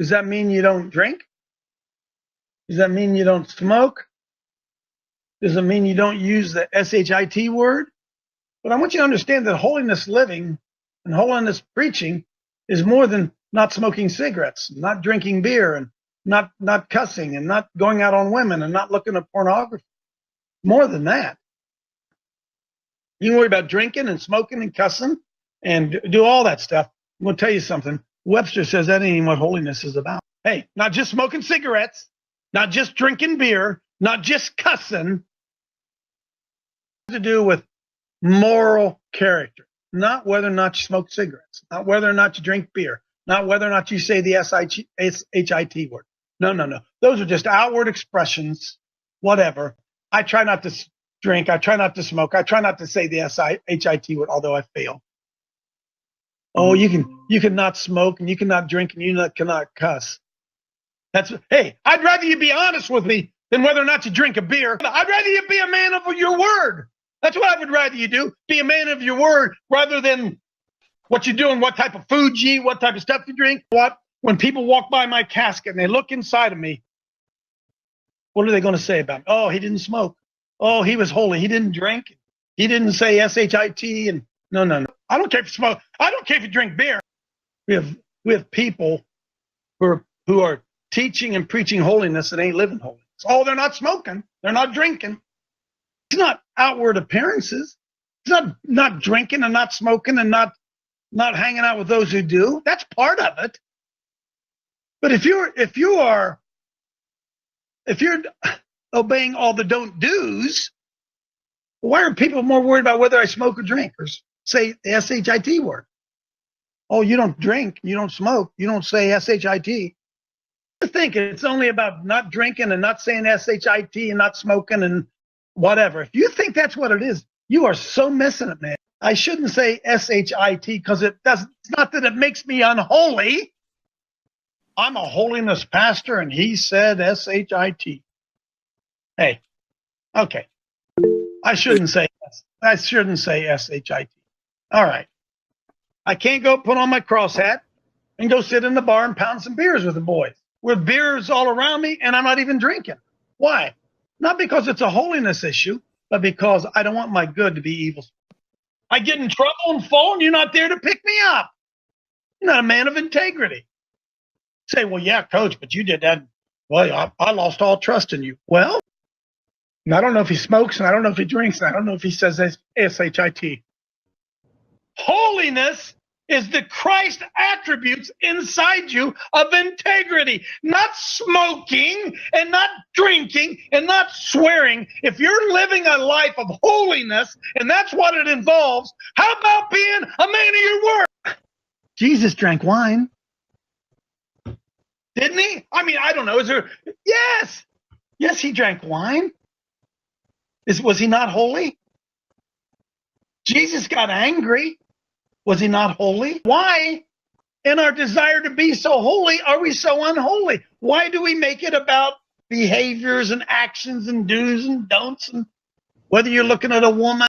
Does that mean you don't drink? Does that mean you don't smoke? Does it mean you don't use the SHIT word? But I want you to understand that holiness living and holiness preaching is more than not smoking cigarettes, not drinking beer, and not cussing, and not going out on women, and not looking at pornography. More than that. You can worry about drinking and smoking and cussing and do all that stuff. I'm going to tell you something. Webster says that ain't even what holiness is about. Hey, not just smoking cigarettes, not just drinking beer, not just cussing. It has to do with moral character, not whether or not you smoke cigarettes, not whether or not you drink beer, not whether or not you say the SHIT word. No. Those are just outward expressions, whatever. I try not to drink. I try not to smoke. I try not to say the SHIT word, although I fail. Oh, you can not smoke, and you cannot drink, and you cannot cuss. Hey, I'd rather you be honest with me than whether or not you drink a beer. I'd rather you be a man of your word. That's what I would rather you do. Be a man of your word rather than what you do and what type of food you eat, what type of stuff you drink. When people walk by my casket and they look inside of me, what are they going to say about me? Oh, he didn't smoke. Oh, he was holy. He didn't drink. He didn't say SHIT. And no. I don't care if you smoke. I don't care if you drink beer. We have people who are teaching and preaching holiness that ain't living holiness. Oh, they're not smoking. They're not drinking. It's not outward appearances. It's not drinking and not smoking and not hanging out with those who do. That's part of it. But if you're obeying all the don't do's, why are people more worried about whether I smoke or drink or say the SHIT word? Oh, you don't drink, you don't smoke, you don't say SHIT. I think it's only about not drinking and not saying SHIT and not smoking and whatever. If you think that's what it is, you are so missing it, man. I shouldn't say SHIT because it's not that it makes me unholy. I'm a holiness pastor and he said SHIT. Hey, okay. I shouldn't say SHIT. All right. I can't go put on my cross hat and go sit in the bar and pound some beers with the boys, with beers all around me, and I'm not even drinking. Why? Not because it's a holiness issue, but because I don't want my good to be evil. I get in trouble and fall, and you're not there to pick me up. You're not a man of integrity. Say, well, yeah, coach, but you did that. Well, I lost all trust in you. Well, I don't know if he smokes, and I don't know if he drinks, and I don't know if he says SHIT. Holiness is the Christ attributes inside you of integrity, not smoking and not drinking and not swearing. If you're living a life of holiness and that's what it involves, how about being a man of your word? Jesus drank wine. Didn't he? I mean, I don't know. Yes, he drank wine. Was he not holy? Jesus got angry. Was he not holy? Why, in our desire to be so holy, are we so unholy? Why do we make it about behaviors and actions and do's and don'ts? And whether you're looking at a woman